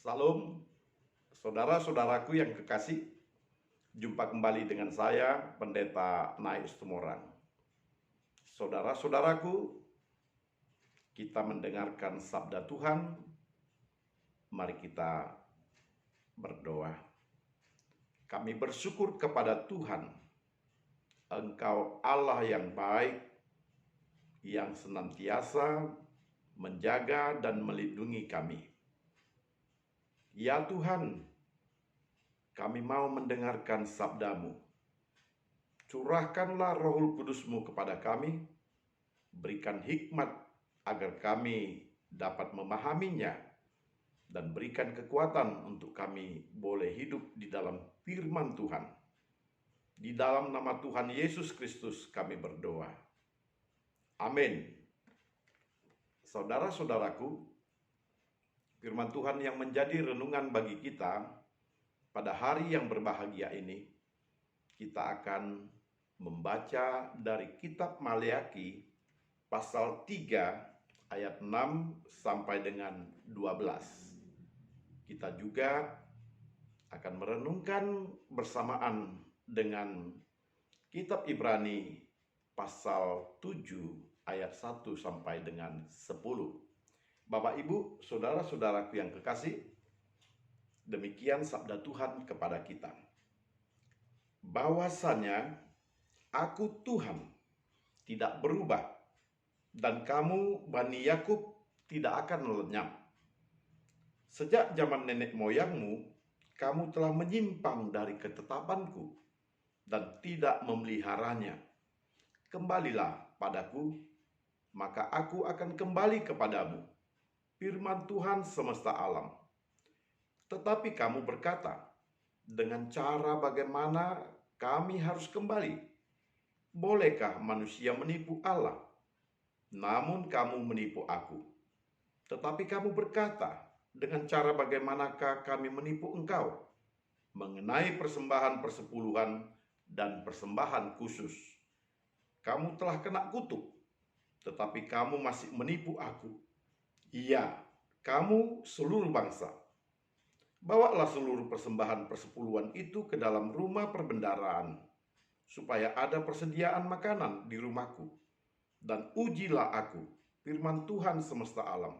Salam, saudara-saudaraku yang kekasih. Jumpa kembali dengan saya, Pendeta Naif Tumorang. Saudara-saudaraku, kita mendengarkan sabda Tuhan. Mari kita berdoa. Kami bersyukur kepada Tuhan, Engkau Allah yang baik, yang senantiasa menjaga dan melindungi kami. Ya Tuhan, kami mau mendengarkan sabda-Mu. Curahkanlah Roh Kudus-Mu kepada kami, berikan hikmat agar kami dapat memahaminya, dan berikan kekuatan untuk kami boleh hidup di dalam firman Tuhan. Di dalam nama Tuhan Yesus Kristus kami berdoa. Amin. Saudara-saudaraku, firman Tuhan yang menjadi renungan bagi kita pada hari yang berbahagia ini, kita akan membaca dari kitab Maleakhi pasal 3 ayat 6 sampai dengan 12. Kita juga akan merenungkan bersamaan dengan kitab Ibrani pasal 7 ayat 1 sampai dengan 10. Bapak, Ibu, saudara-saudaraku yang kekasih, demikian sabda Tuhan kepada kita. Bahwasanya Aku Tuhan tidak berubah, dan kamu Bani Yakub tidak akan lenyap. Sejak zaman nenek moyangmu, kamu telah menyimpang dari ketetapanku dan tidak memeliharanya. Kembalilah padaku, maka aku akan kembali kepadamu. Firman Tuhan semesta alam. Tetapi kamu berkata, dengan cara bagaimana kami harus kembali? Bolehkah manusia menipu Allah? Namun kamu menipu aku. Tetapi kamu berkata, dengan cara bagaimanakah kami menipu engkau? Mengenai persembahan persepuluhan dan persembahan khusus. Kamu telah kena kutuk, tetapi kamu masih menipu aku. Iya, kamu seluruh bangsa. Bawalah seluruh persembahan persepuluhan itu ke dalam rumah perbendaharaan, supaya ada persediaan makanan di rumahku. Dan ujilah aku, firman Tuhan semesta alam.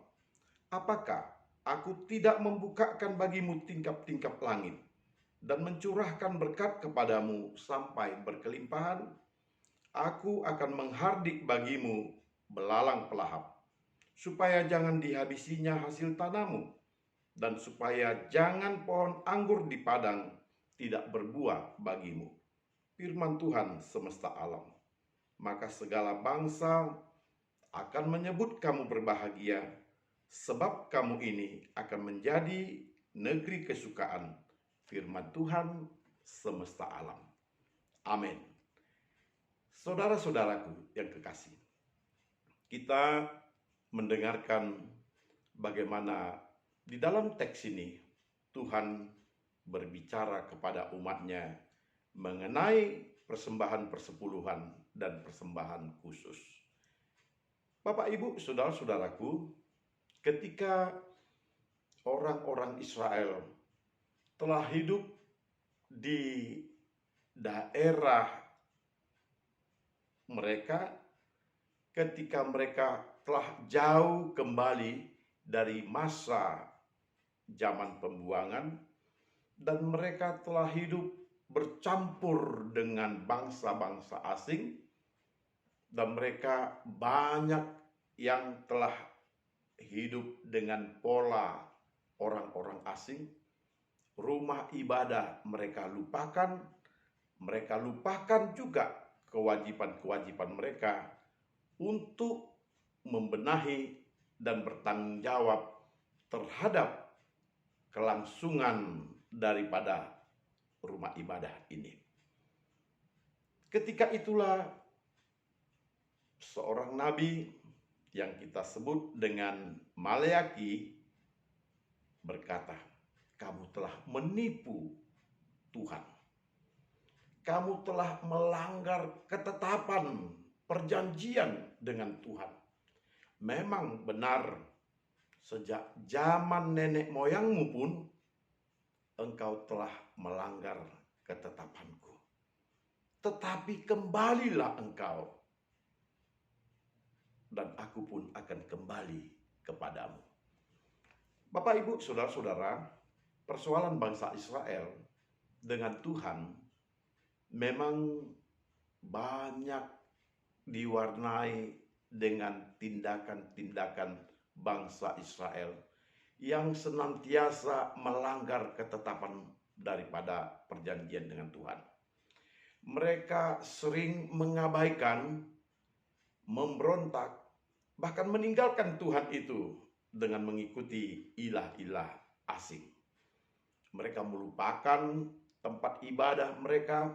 Apakah aku tidak membukakan bagimu tingkap-tingkap langit, dan mencurahkan berkat kepadamu sampai berkelimpahan? Aku akan menghardik bagimu belalang pelahap, supaya jangan dihabisinya hasil tanahmu, dan supaya jangan pohon anggur di padang tidak berbuah bagimu. Firman Tuhan semesta alam. Maka segala bangsa akan menyebut kamu berbahagia, sebab kamu ini akan menjadi negeri kesukaan. Firman Tuhan semesta alam. Amin. Saudara-saudaraku yang kekasih, kita mendengarkan bagaimana di dalam teks ini Tuhan berbicara kepada umatnya mengenai persembahan persepuluhan dan persembahan khusus. Bapak, Ibu, saudara-saudaraku, ketika orang-orang Israel telah hidup di daerah mereka, ketika mereka telah jauh kembali dari masa zaman pembuangan, dan mereka telah hidup bercampur dengan bangsa-bangsa asing, dan mereka banyak yang telah hidup dengan pola orang-orang asing. Rumah ibadah mereka lupakan juga kewajiban-kewajiban mereka untuk membenahi dan bertanggung jawab terhadap kelangsungan daripada rumah ibadah ini. Ketika itulah seorang nabi yang kita sebut dengan Maleakhi berkata, kamu telah menipu Tuhan. Kamu telah melanggar ketetapan perjanjian dengan Tuhan. Memang benar, Sejak zaman nenek moyangmu pun engkau telah melanggar ketetapanku. Tetapi kembalilah engkau, dan aku pun akan kembali kepadamu. Bapak, Ibu, saudara-saudara, persoalan bangsa Israel dengan Tuhan memang banyak diwarnai dengan tindakan-tindakan bangsa Israel yang senantiasa melanggar ketetapan daripada perjanjian dengan Tuhan. Mereka sering mengabaikan, memberontak, bahkan meninggalkan Tuhan itu dengan mengikuti ilah-ilah asing. Mereka melupakan tempat ibadah mereka.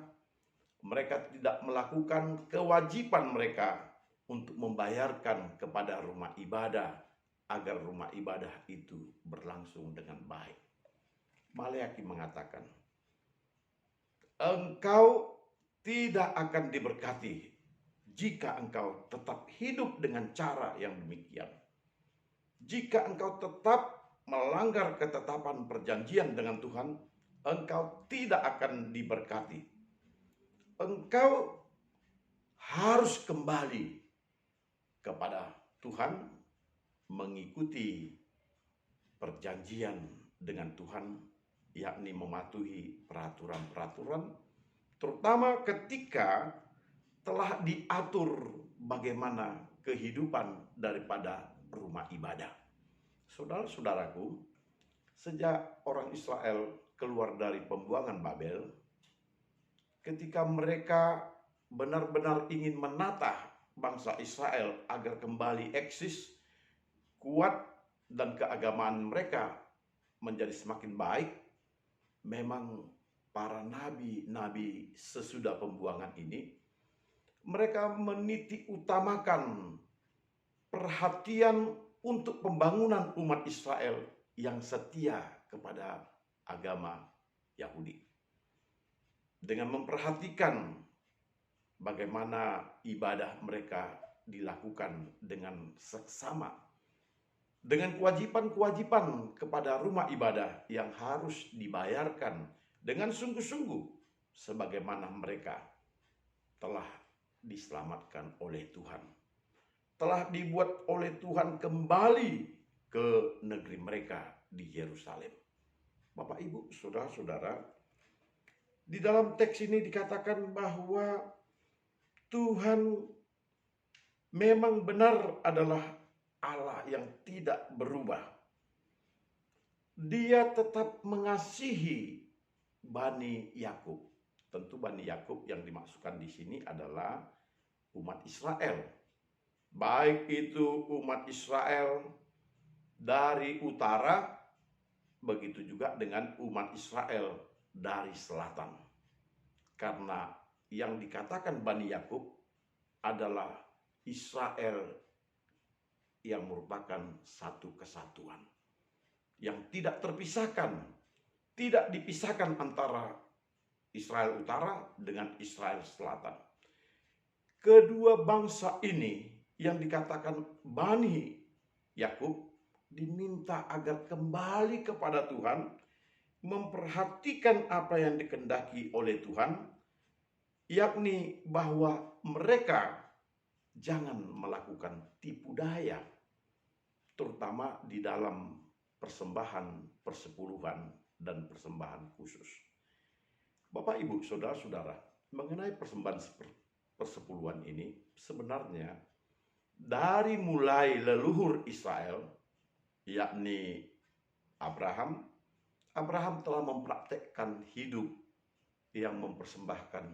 Mereka tidak melakukan kewajiban mereka untuk membayarkan kepada rumah ibadah agar rumah ibadah itu berlangsung dengan baik. Maleakhi mengatakan, engkau tidak akan diberkati jika engkau tetap hidup dengan cara yang demikian. Jika engkau tetap melanggar ketetapan perjanjian dengan Tuhan, engkau tidak akan diberkati. Engkau harus kembali kepada Tuhan, mengikuti perjanjian dengan Tuhan, yakni mematuhi peraturan-peraturan, terutama ketika telah diatur bagaimana kehidupan daripada rumah ibadah. Saudara-saudaraku, sejak orang Israel keluar dari pembuangan Babel, ketika mereka benar-benar ingin menatah bangsa Israel agar kembali eksis, kuat, dan keagamaan mereka menjadi semakin baik, memang para nabi-nabi sesudah pembuangan ini, mereka meniti utamakan perhatian untuk pembangunan umat Israel yang setia kepada agama Yahudi. Dengan memperhatikan bagaimana ibadah mereka dilakukan dengan seksama, dengan kewajiban-kewajiban kepada rumah ibadah yang harus dibayarkan dengan sungguh-sungguh, sebagaimana mereka telah diselamatkan oleh Tuhan, telah dibuat oleh Tuhan kembali ke negeri mereka di Yerusalem. Bapak, Ibu, saudara-saudara, di dalam teks ini dikatakan bahwa Tuhan memang benar adalah Allah yang tidak berubah. Dia tetap mengasihi Bani Yakub. Tentu Bani Yakub yang dimaksudkan di sini adalah umat Israel. Baik itu umat Israel dari utara, begitu juga dengan umat Israel dari selatan. Karena yang dikatakan Bani Yakub adalah Israel yang merupakan satu kesatuan, yang tidak terpisahkan, tidak dipisahkan antara Israel utara dengan Israel selatan. Kedua bangsa ini yang dikatakan Bani Yakub diminta agar kembali kepada Tuhan, memperhatikan apa yang dikehendaki oleh Tuhan, yakni bahwa mereka jangan melakukan tipu daya, terutama di dalam persembahan persepuluhan dan persembahan khusus. Bapak, Ibu, saudara-saudara, mengenai persembahan persepuluhan ini sebenarnya dari mulai leluhur Israel, yakni Abraham telah mempraktekkan hidup yang mempersembahkan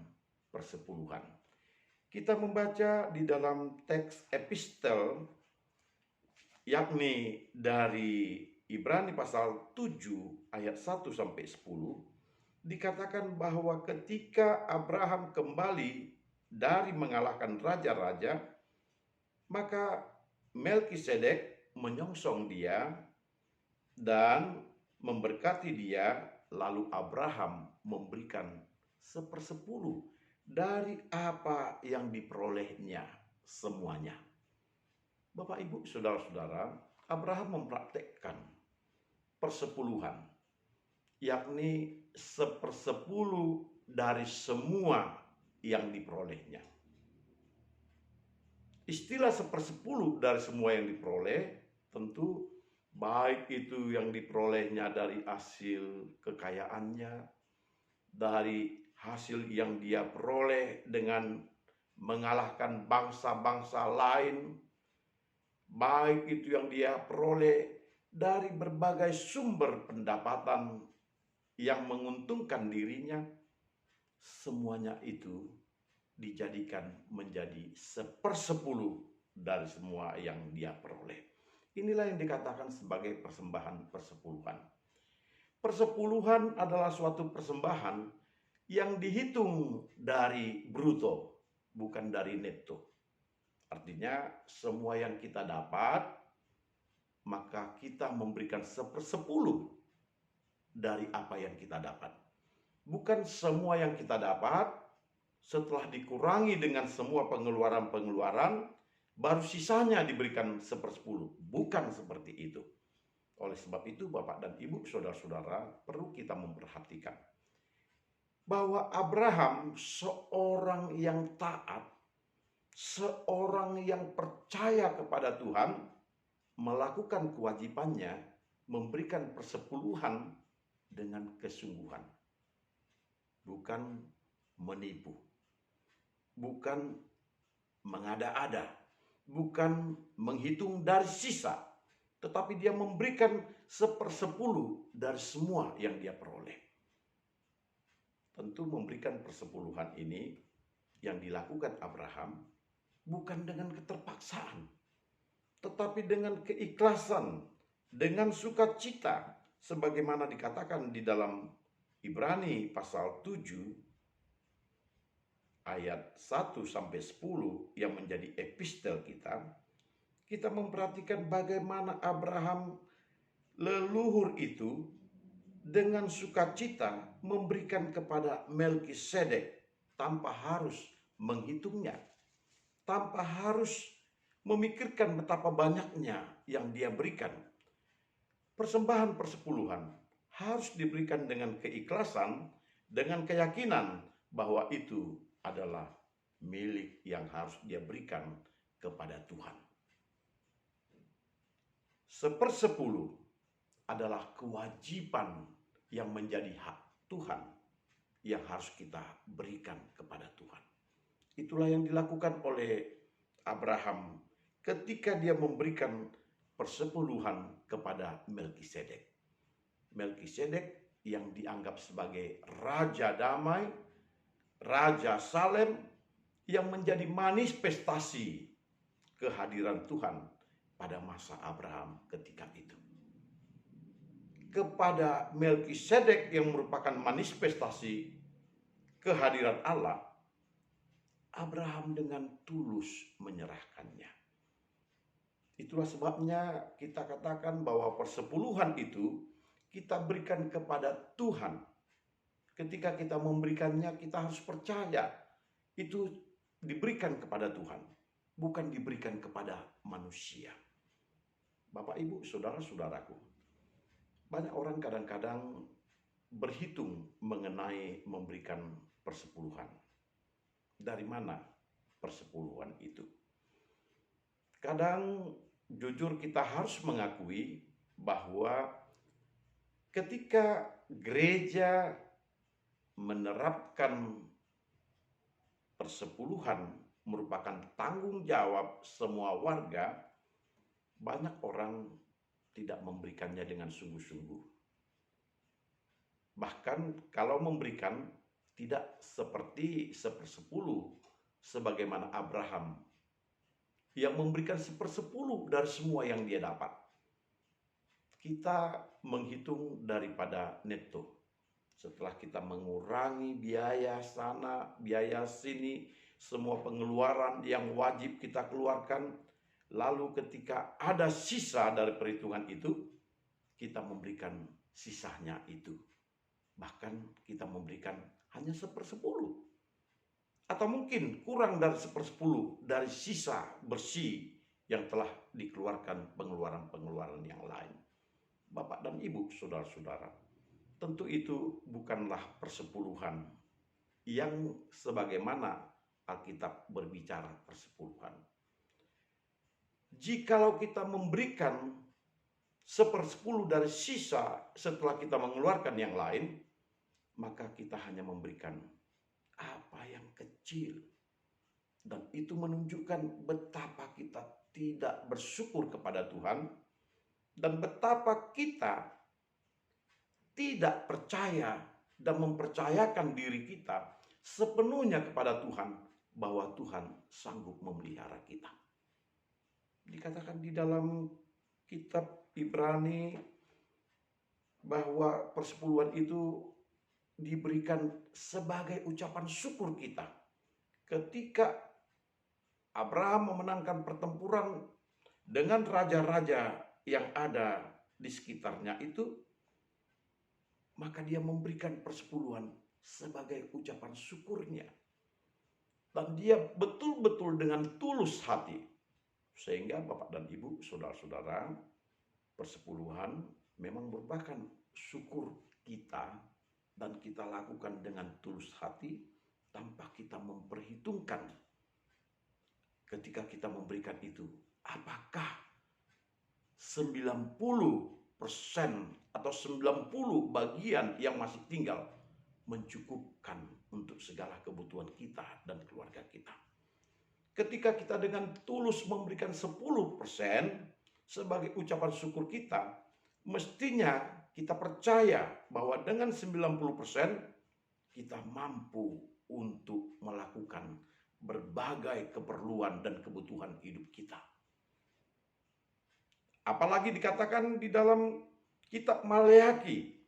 persepuluhan. Kita membaca di dalam teks epistel, yakni dari Ibrani pasal 7 ayat 1 sampai 10, dikatakan bahwa ketika Abraham kembali dari mengalahkan raja-raja, maka Melkisedek menyongsong dia dan memberkati dia, lalu Abraham memberikan 1/10 dari apa yang diperolehnya semuanya. Bapak, Ibu, saudara-saudara, Abraham mempraktekkan persepuluhan, yakni 1/10 dari semua yang diperolehnya. Istilah 1/10 dari semua yang diperoleh tentu baik itu yang diperolehnya dari hasil kekayaannya, dari hasil yang dia peroleh dengan mengalahkan bangsa-bangsa lain, baik itu yang dia peroleh dari berbagai sumber pendapatan yang menguntungkan dirinya, semuanya itu dijadikan menjadi 1/10 dari semua yang dia peroleh. Inilah yang dikatakan sebagai persembahan persepuluhan. Persepuluhan adalah suatu persembahan yang dihitung dari bruto, bukan dari netto. Artinya semua yang kita dapat, maka kita memberikan 1/10 dari apa yang kita dapat. Bukan semua yang kita dapat, setelah dikurangi dengan semua pengeluaran-pengeluaran, baru sisanya diberikan 1/10. Bukan seperti itu. Oleh sebab itu, Bapak dan Ibu, saudara-saudara, perlu kita memperhatikan bahwa Abraham seorang yang taat, seorang yang percaya kepada Tuhan, melakukan kewajibannya, memberikan persepuluhan dengan kesungguhan. Bukan menipu, bukan mengada-ada, bukan menghitung dari sisa, tetapi dia memberikan 1/10 dari semua yang dia peroleh. Tentu memberikan persepuluhan ini yang dilakukan Abraham bukan dengan keterpaksaan, tetapi dengan keikhlasan, dengan sukacita, sebagaimana dikatakan di dalam Ibrani pasal 7 ayat 1-10 yang menjadi epistel kita memperhatikan bagaimana Abraham leluhur itu dengan sukacita memberikan kepada Melkisedek tanpa harus menghitungnya, tanpa harus memikirkan betapa banyaknya yang dia berikan. Persembahan persepuluhan harus diberikan dengan keikhlasan, dengan keyakinan bahwa itu adalah milik yang harus dia berikan kepada Tuhan. 1/10 adalah kewajiban yang menjadi hak Tuhan yang harus kita berikan kepada Tuhan. Itulah yang dilakukan oleh Abraham ketika dia memberikan persepuluhan kepada Melkisedek. Melkisedek yang dianggap sebagai Raja Damai, Raja Salem, yang menjadi manifestasi kehadiran Tuhan pada masa Abraham ketika itu. Kepada Melkisedek yang merupakan manifestasi kehadiran Allah, Abraham dengan tulus menyerahkannya. Itulah sebabnya kita katakan bahwa persepuluhan itu kita berikan kepada Tuhan. Ketika kita memberikannya, kita harus percaya itu diberikan kepada Tuhan, bukan diberikan kepada manusia. Bapak, Ibu, saudara-saudaraku, banyak orang kadang-kadang berhitung mengenai memberikan persepuluhan. Dari mana persepuluhan itu? Kadang jujur kita harus mengakui bahwa ketika gereja menerapkan persepuluhan merupakan tanggung jawab semua warga, banyak orang tidak memberikannya dengan sungguh-sungguh. Bahkan kalau memberikan, tidak seperti 1/10 sebagaimana Abraham yang memberikan 1/10 dari semua yang dia dapat. Kita menghitung daripada netto. Setelah kita mengurangi biaya sana, biaya sini, semua pengeluaran yang wajib kita keluarkan, lalu ketika ada sisa dari perhitungan itu, kita memberikan sisanya itu. Bahkan kita memberikan hanya 1/10. Atau mungkin kurang dari 1/10 dari sisa bersih yang telah dikeluarkan pengeluaran-pengeluaran yang lain. Bapak dan Ibu, saudara-saudara, tentu itu bukanlah persepuluhan yang sebagaimana Alkitab berbicara persepuluhan. Jikalau kita memberikan 1/10 dari sisa setelah kita mengeluarkan yang lain, maka kita hanya memberikan apa yang kecil. Dan itu menunjukkan betapa kita tidak bersyukur kepada Tuhan dan betapa kita tidak percaya dan mempercayakan diri kita sepenuhnya kepada Tuhan bahwa Tuhan sanggup memelihara kita. Dikatakan di dalam kitab Ibrani bahwa persepuluhan itu diberikan sebagai ucapan syukur kita. Ketika Abraham memenangkan pertempuran dengan raja-raja yang ada di sekitarnya itu, maka dia memberikan persepuluhan sebagai ucapan syukurnya. Dan dia betul-betul dengan tulus hati. Sehingga Bapak dan Ibu, saudara-saudara, persepuluhan memang merupakan syukur kita dan kita lakukan dengan tulus hati tanpa kita memperhitungkan ketika kita memberikan itu. Apakah 90% atau 90 bagian yang masih tinggal mencukupkan untuk segala kebutuhan kita dan keluarga kita. Ketika kita dengan tulus memberikan 10% sebagai ucapan syukur kita, mestinya kita percaya bahwa dengan 90% kita mampu untuk melakukan berbagai keperluan dan kebutuhan hidup kita. Apalagi dikatakan di dalam kitab Maleakhi,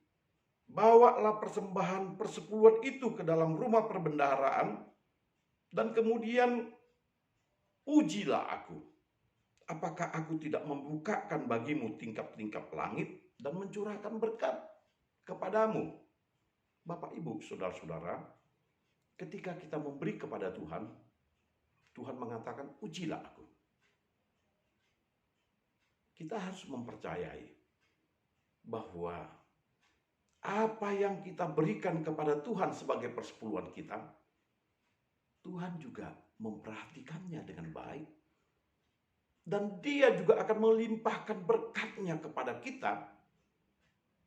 bawalah persembahan persepuluhan itu ke dalam rumah perbendaharaan dan kemudian ujilah aku. Apakah aku tidak membukakan bagimu tingkap-tingkap langit dan mencurahkan berkat kepadamu? Bapak, Ibu, saudara-saudara, ketika kita memberi kepada Tuhan, Tuhan mengatakan ujilah aku. Kita harus mempercayai bahwa apa yang kita berikan kepada Tuhan sebagai persepuluhan kita, Tuhan juga memperhatikannya dengan baik. Dan Dia juga akan melimpahkan berkat-Nya kepada kita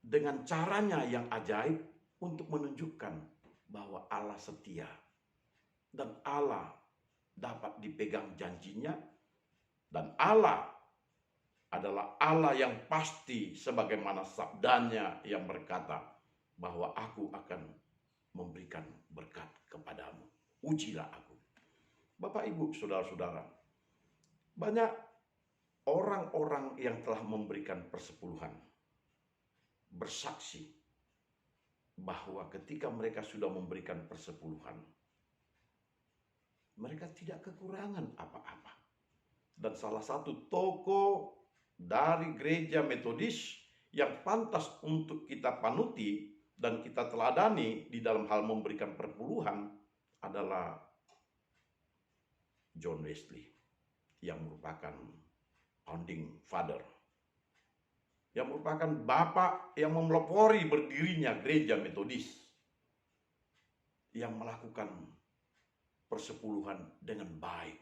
dengan caranya yang ajaib untuk menunjukkan bahwa Allah setia dan Allah dapat dipegang janjinya dan Allah adalah Allah yang pasti sebagaimana sabdanya yang berkata bahwa aku akan memberikan berkat kepadamu. Ujilah aku. Bapak, Ibu, saudara-saudara, banyak orang-orang yang telah memberikan persepuluhan bersaksi bahwa ketika mereka sudah memberikan persepuluhan, mereka tidak kekurangan apa-apa. Dan salah satu tokoh dari gereja Metodis yang pantas untuk kita panuti dan kita teladani di dalam hal memberikan persepuluhan adalah John Wesley, yang merupakan founding father, yang merupakan bapak yang memelopori berdirinya gereja Metodis, yang melakukan persepuluhan dengan baik.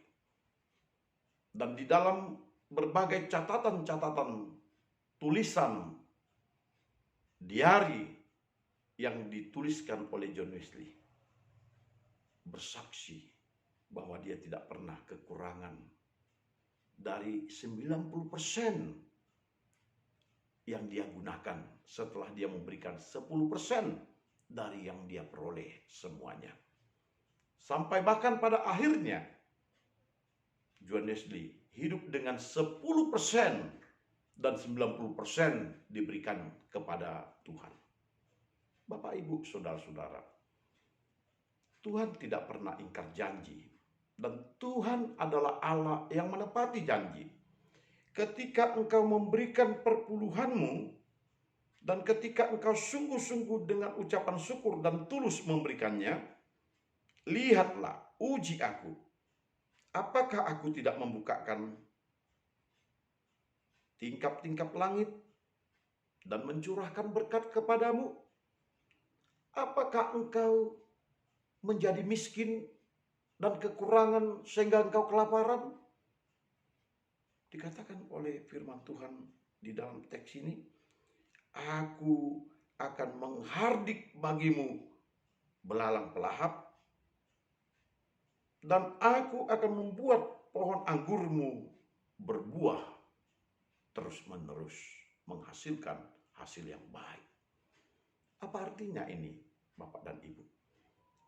Dan di dalam berbagai catatan-catatan tulisan diari yang dituliskan oleh John Wesley, bersaksi bahwa dia tidak pernah kekurangan dari 90% yang dia gunakan setelah dia memberikan 10% dari yang dia peroleh semuanya. Sampai bahkan pada akhirnya John Wesley hidup dengan 10% dan 90% diberikan kepada Tuhan. Bapak, Ibu, saudara-saudara, Tuhan tidak pernah ingkar janji. Dan Tuhan adalah Allah yang menepati janji. Ketika engkau memberikan perpuluhanmu, dan ketika engkau sungguh-sungguh dengan ucapan syukur dan tulus memberikannya, lihatlah, uji aku. Apakah aku tidak membukakan tingkap-tingkap langit dan mencurahkan berkat kepadamu? Apakah engkau menjadi miskin dan kekurangan sehingga engkau kelaparan? Dikatakan oleh firman Tuhan di dalam teks ini, aku akan menghardik bagimu belalang pelahap, dan aku akan membuat pohon anggurmu berbuah terus-menerus, menghasilkan hasil yang baik. Apa artinya ini, Bapak dan Ibu?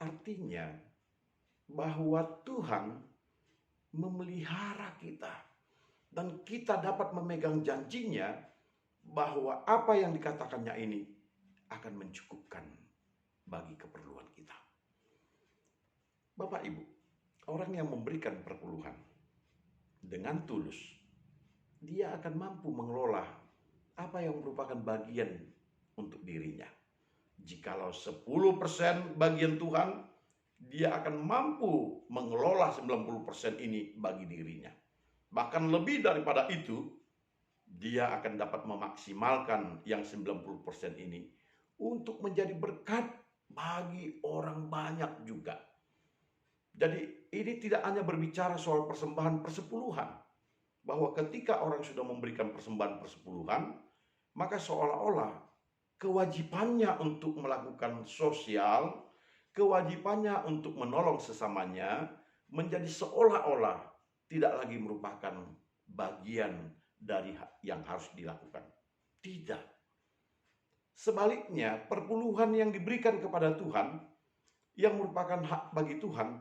Artinya bahwa Tuhan memelihara kita, dan kita dapat memegang janjinya bahwa apa yang dikatakannya ini akan mencukupkan bagi keperluan kita. Bapak Ibu, orang yang memberikan perpuluhan dengan tulus, dia akan mampu mengelola apa yang merupakan bagian untuk dirinya. Jikalau 10% bagian Tuhan, dia akan mampu mengelola 90% ini bagi dirinya. Bahkan lebih daripada itu, dia akan dapat memaksimalkan yang 90% ini untuk menjadi berkat bagi orang banyak juga. Jadi ini tidak hanya berbicara soal persembahan persepuluhan, bahwa ketika orang sudah memberikan persembahan persepuluhan, maka seolah-olah kewajibannya untuk melakukan sosial, kewajibannya untuk menolong sesamanya menjadi seolah-olah tidak lagi merupakan bagian dari yang harus dilakukan. Tidak. Sebaliknya, perpuluhan yang diberikan kepada Tuhan, yang merupakan hak bagi Tuhan,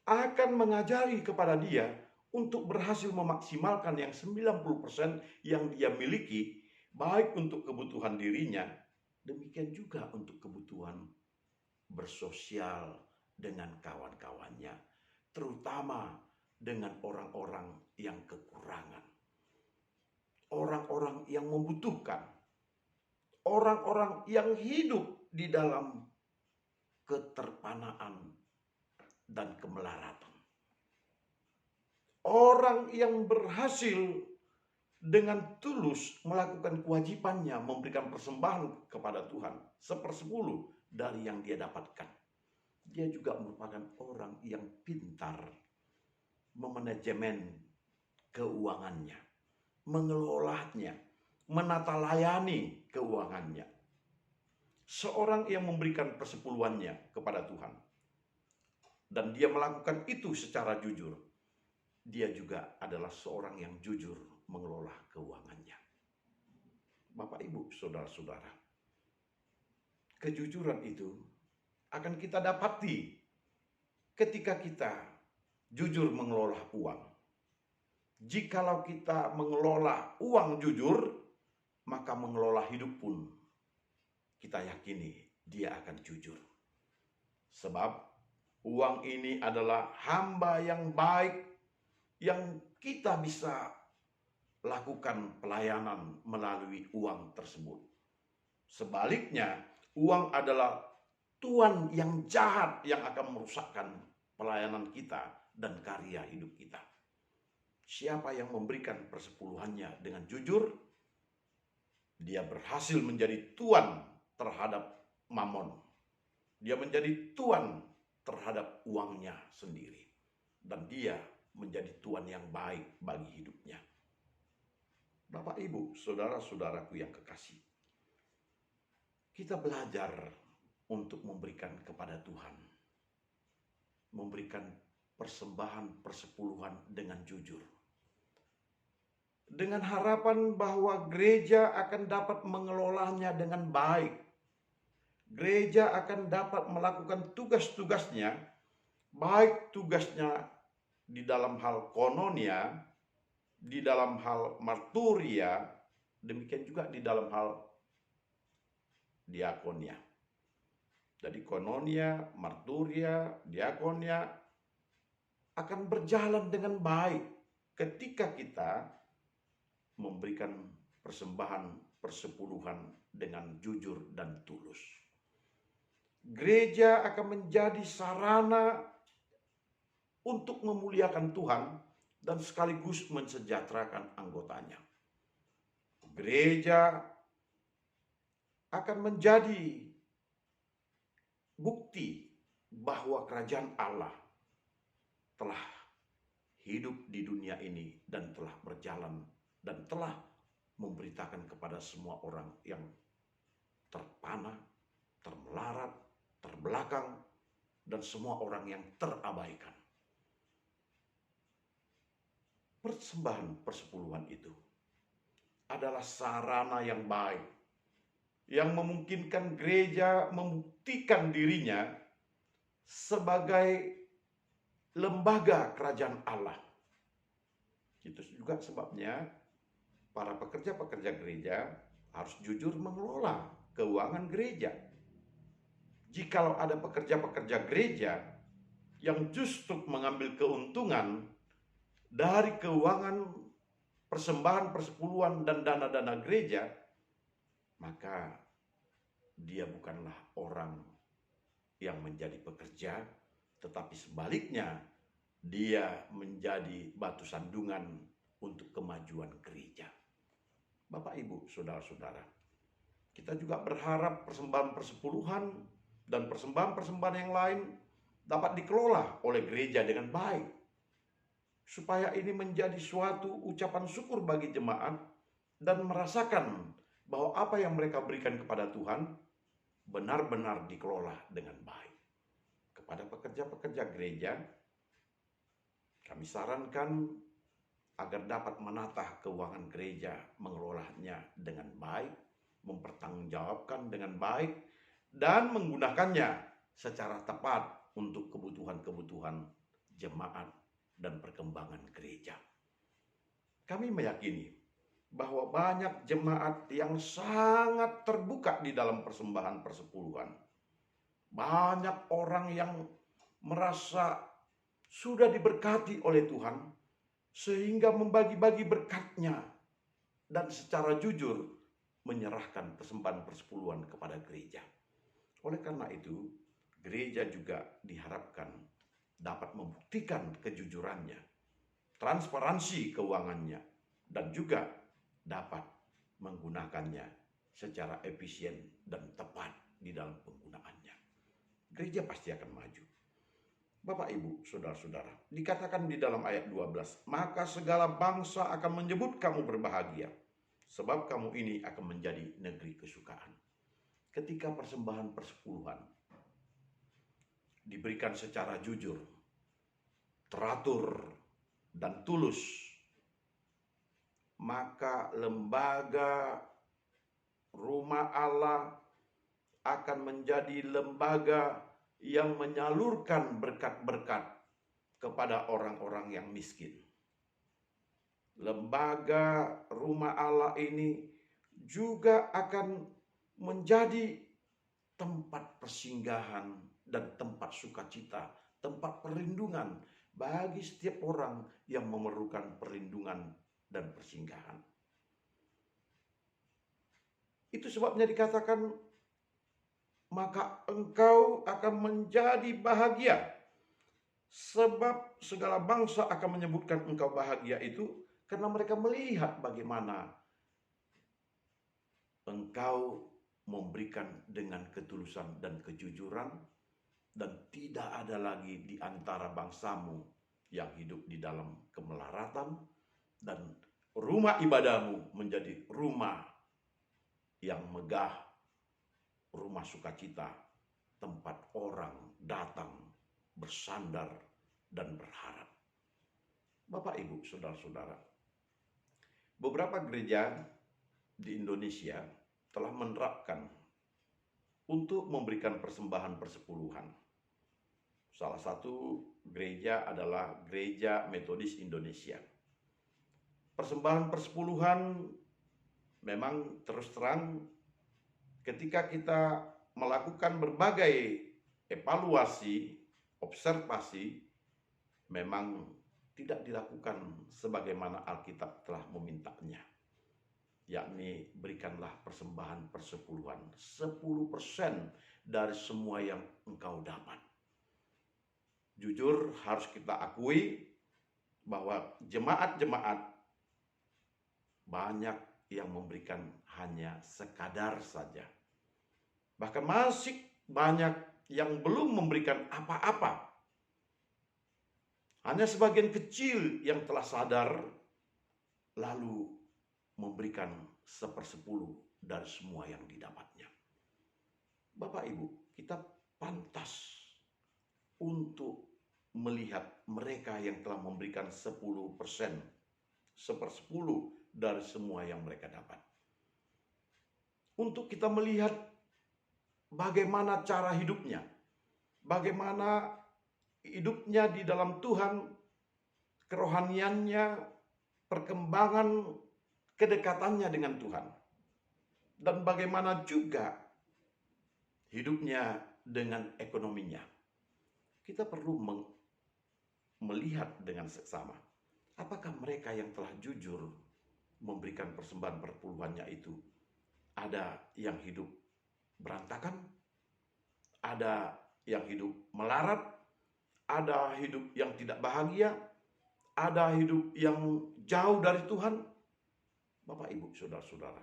akan mengajari kepada dia untuk berhasil memaksimalkan yang 90% yang dia miliki, baik untuk kebutuhan dirinya, demikian juga untuk kebutuhan bersosial dengan kawan-kawannya, terutama dengan orang-orang yang kekurangan, orang-orang yang membutuhkan, orang-orang yang hidup di dalam keterpanaan dan kemelaratan. Orang yang berhasil dengan tulus melakukan kewajibannya memberikan persembahan kepada Tuhan 1/10 dari yang dia dapatkan. Dia juga merupakan orang yang pintar memanajemen keuangannya, mengelolanya, menata layani keuangannya. Seorang yang memberikan persepuluhannya kepada Tuhan, dan dia melakukan itu secara jujur, dia juga adalah seorang yang jujur mengelola keuangannya. Bapak, Ibu, saudara-saudara, kejujuran itu akan kita dapati ketika kita jujur mengelola uang. Jikalau kita mengelola uang jujur, maka mengelola hidup pun kita yakini dia akan jujur. Sebab uang ini adalah hamba yang baik yang kita bisa lakukan pelayanan melalui uang tersebut. Sebaliknya, uang adalah tuan yang jahat yang akan merusakkan pelayanan kita dan karya hidup kita. Siapa yang memberikan persepuluhannya dengan jujur, dia berhasil menjadi tuan terhadap mamon. Dia menjadi tuan terhadap uangnya sendiri. Dan dia menjadi tuan yang baik bagi hidupnya. Bapak, Ibu, saudara-saudaraku yang kekasih, kita belajar untuk memberikan kepada Tuhan, memberikan persembahan persepuluhan dengan jujur, dengan harapan bahwa gereja akan dapat mengelolanya dengan baik. Gereja akan dapat melakukan tugas-tugasnya, baik tugasnya di dalam hal kononia, di dalam hal marturia, demikian juga di dalam hal diakonia. Jadi kononia, marturia, diakonia akan berjalan dengan baik ketika kita memberikan persembahan persepuluhan dengan jujur dan tulus. Gereja akan menjadi sarana untuk memuliakan Tuhan dan sekaligus mensejahterakan anggotanya. gereja akan menjadi bukti bahwa kerajaan Allah telah hidup di dunia ini dan telah berjalan dan telah memberitakan kepada semua orang yang terpana, termelarat, terbelakang, dan semua orang yang terabaikan. Persembahan persepuluhan itu adalah sarana yang baik yang memungkinkan gereja membuktikan dirinya sebagai lembaga kerajaan Allah. Itu juga sebabnya para pekerja-pekerja gereja harus jujur mengelola keuangan gereja. Jikalau ada pekerja-pekerja gereja yang justru mengambil keuntungan dari keuangan persembahan persepuluhan dan dana-dana gereja, maka dia bukanlah orang yang menjadi pekerja, tetapi sebaliknya dia menjadi batu sandungan untuk kemajuan gereja. Bapak, Ibu, saudara-saudara, kita juga berharap persembahan persepuluhan dan persembahan-persembahan yang lain dapat dikelola oleh gereja dengan baik, supaya ini menjadi suatu ucapan syukur bagi jemaat dan merasakan bahwa apa yang mereka berikan kepada Tuhan benar-benar dikelola dengan baik. Kepada pekerja-pekerja gereja, kami sarankan agar dapat menata keuangan gereja, mengelolanya dengan baik, mempertanggungjawabkan dengan baik, dan menggunakannya secara tepat untuk kebutuhan-kebutuhan jemaat dan perkembangan gereja. Kami meyakini bahwa banyak jemaat yang sangat terbuka di dalam persembahan persepuluhan. Banyak orang yang merasa sudah diberkati oleh Tuhan sehingga membagi-bagi berkatnya dan secara jujur menyerahkan persembahan persepuluhan kepada gereja. Oleh karena itu, gereja juga diharapkan dapat membuktikan kejujurannya, transparansi keuangannya, dan juga dapat menggunakannya secara efisien dan tepat di dalam penggunaannya. Gereja pasti akan maju. Bapak, Ibu, saudara-saudara, dikatakan di dalam ayat 12, maka segala bangsa akan menyebut kamu berbahagia, sebab kamu ini akan menjadi negeri kesukaan. Ketika persembahan persepuluhan diberikan secara jujur, teratur, dan tulus, maka lembaga Rumah Allah akan menjadi lembaga yang menyalurkan berkat-berkat kepada orang-orang yang miskin. Lembaga Rumah Allah ini juga akan menjadi tempat persinggahan dan tempat sukacita, tempat perlindungan bagi setiap orang yang memerlukan perlindungan dan persinggahan. Itu sebabnya dikatakan, maka engkau akan menjadi bahagia, sebab segala bangsa akan menyebutkan engkau bahagia itu karena mereka melihat bagaimana engkau memberikan dengan ketulusan dan kejujuran, dan tidak ada lagi di antara bangsamu yang hidup di dalam kemelaratan, dan rumah ibadahmu menjadi rumah yang megah, rumah sukacita, tempat orang datang, bersandar, dan berharap. Bapak, Ibu, saudara-saudara, beberapa gereja di Indonesia telah menerapkan untuk memberikan persembahan persepuluhan. Salah satu gereja adalah Gereja Metodis Indonesia. Persembahan persepuluhan memang terus terang ketika kita melakukan berbagai evaluasi, observasi, memang tidak dilakukan sebagaimana Alkitab telah memintanya. Yakni berikanlah persembahan persepuluhan 10% dari semua yang engkau dapat. Jujur harus kita akui bahwa jemaat-jemaat banyak yang memberikan hanya sekadar saja. Bahkan masih banyak yang belum memberikan apa-apa. Hanya sebagian kecil yang telah sadar lalu memberikan 1/10 dari semua yang didapatnya. Bapak Ibu, kita pantas untuk melihat mereka yang telah memberikan 10%, 1/10 dari semua yang mereka dapat. Untuk kita melihat bagaimana cara hidupnya, bagaimana hidupnya di dalam Tuhan, kerohaniannya, perkembangan kedekatannya dengan Tuhan. Dan bagaimana juga hidupnya dengan ekonominya. Kita perlu melihat dengan seksama. Apakah mereka yang telah jujur memberikan persembahan perpuluhannya itu, ada yang hidup berantakan, ada yang hidup melarat, ada hidup yang tidak bahagia, ada hidup yang jauh dari Tuhan. Bapak, Ibu, saudara-saudara,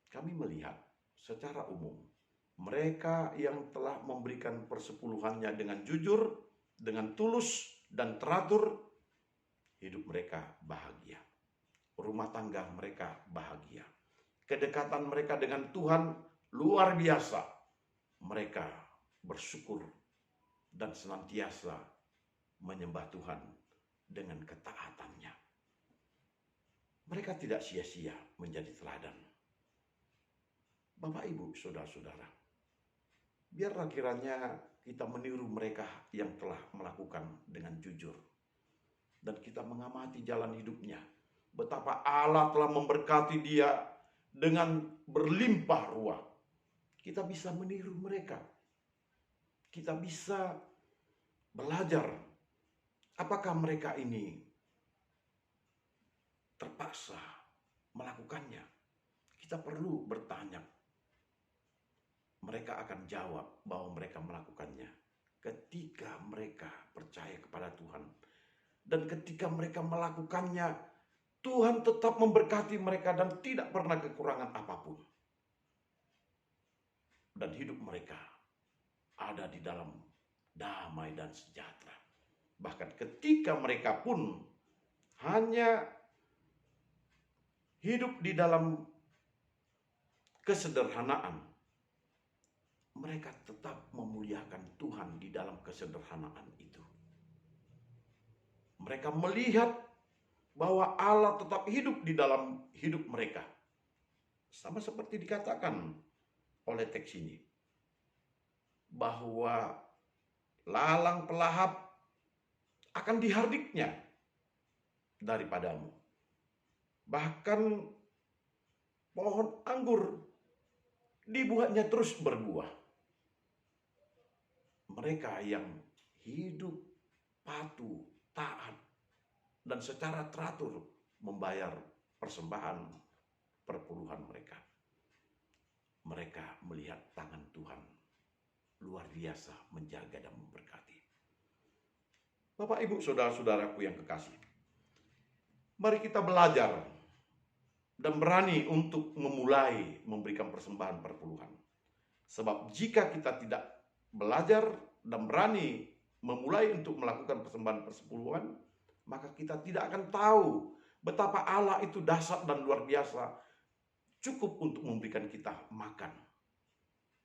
kami melihat secara umum mereka yang telah memberikan persepuluhannya dengan jujur, dengan tulus dan teratur, hidup mereka bahagia. Rumah tangga mereka bahagia. Kedekatan mereka dengan Tuhan luar biasa. Mereka bersyukur dan senantiasa menyembah Tuhan dengan ketaatannya. Mereka tidak sia-sia menjadi teladan. Bapak, Ibu, saudara-saudara, biarlah kiranya kita meniru mereka yang telah melakukan dengan jujur. Dan kita mengamati jalan hidupnya. Betapa Allah telah memberkati dia dengan berlimpah ruah. Kita bisa meniru mereka. Kita bisa belajar. Apakah mereka ini terpaksa melakukannya? Kita perlu bertanya. Mereka akan jawab bahwa mereka melakukannya ketika mereka percaya kepada Tuhan. Dan ketika mereka melakukannya, Tuhan tetap memberkati mereka dan tidak pernah kekurangan apapun. Dan hidup mereka ada di dalam damai dan sejahtera. Bahkan ketika mereka pun hanya hidup di dalam kesederhanaan, mereka tetap memuliakan Tuhan di dalam kesederhanaan itu. Mereka melihat bahwa Allah tetap hidup di dalam hidup mereka. Sama seperti dikatakan oleh teks ini. Bahwa lalang pelahap akan dihardiknya daripadamu. Bahkan pohon anggur dibuatnya terus berbuah. Mereka yang hidup patuh, taat, dan secara teratur membayar persembahan perpuluhan mereka. Mereka melihat tangan Tuhan luar biasa menjaga dan memberkati. Bapak, Ibu, saudara-saudaraku yang kekasih, mari kita belajar dan berani untuk memulai memberikan persembahan perpuluhan. Sebab jika kita tidak belajar dan berani memulai untuk melakukan persembahan persepuluhan, maka kita tidak akan tahu betapa Allah itu dahsyat dan luar biasa, cukup untuk memberikan kita makan.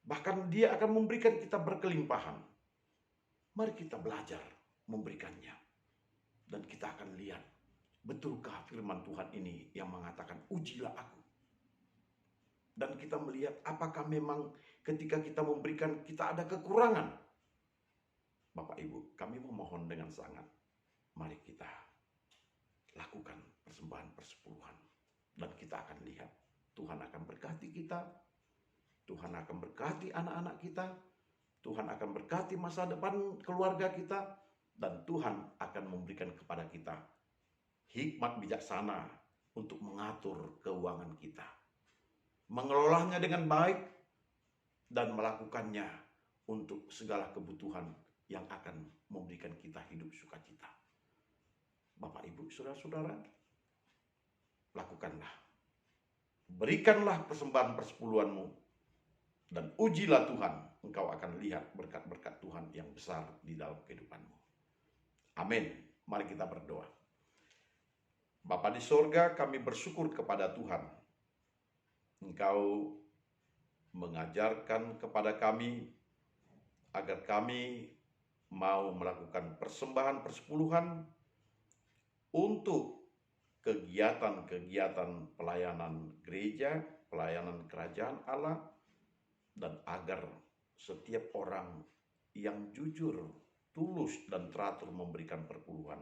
Bahkan Dia akan memberikan kita berkelimpahan. Mari kita belajar memberikannya. Dan kita akan lihat, betulkah firman Tuhan ini yang mengatakan, ujilah aku. Dan kita melihat apakah memang ketika kita memberikan kita ada kekurangan. Bapak, Ibu, kami memohon dengan sangat, mari kita lakukan persembahan persepuluhan. Dan kita akan lihat Tuhan akan berkati kita. Tuhan akan berkati anak-anak kita. Tuhan akan berkati masa depan keluarga kita. Dan Tuhan akan memberikan kepada kita hikmat bijaksana untuk mengatur keuangan kita. Mengelolanya dengan baik dan melakukannya untuk segala kebutuhan yang akan memberikan kita hidup sukacita. Bapak, Ibu, saudara-saudara, lakukanlah berikanlah persembahan persepuluhanmu, dan ujilah Tuhan, engkau akan lihat berkat-berkat Tuhan yang besar di dalam kehidupanmu. Amin. Mari kita berdoa. Bapa di sorga, kami bersyukur kepada Tuhan. Engkau mengajarkan kepada kami agar kami mau melakukan persembahan persepuluhan untuk kegiatan-kegiatan pelayanan gereja, pelayanan kerajaan Allah, dan agar setiap orang yang jujur, tulus, dan teratur memberikan perpuluhan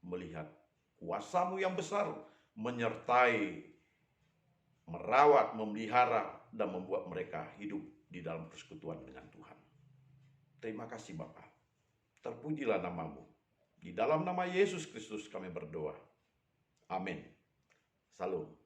melihat kuasa-Mu yang besar menyertai, merawat, memelihara, dan membuat mereka hidup di dalam persekutuan dengan Tuhan. Terima kasih Bapa. Terpujilah nama-Mu. Di dalam nama Yesus Kristus kami berdoa. Amin. Salam.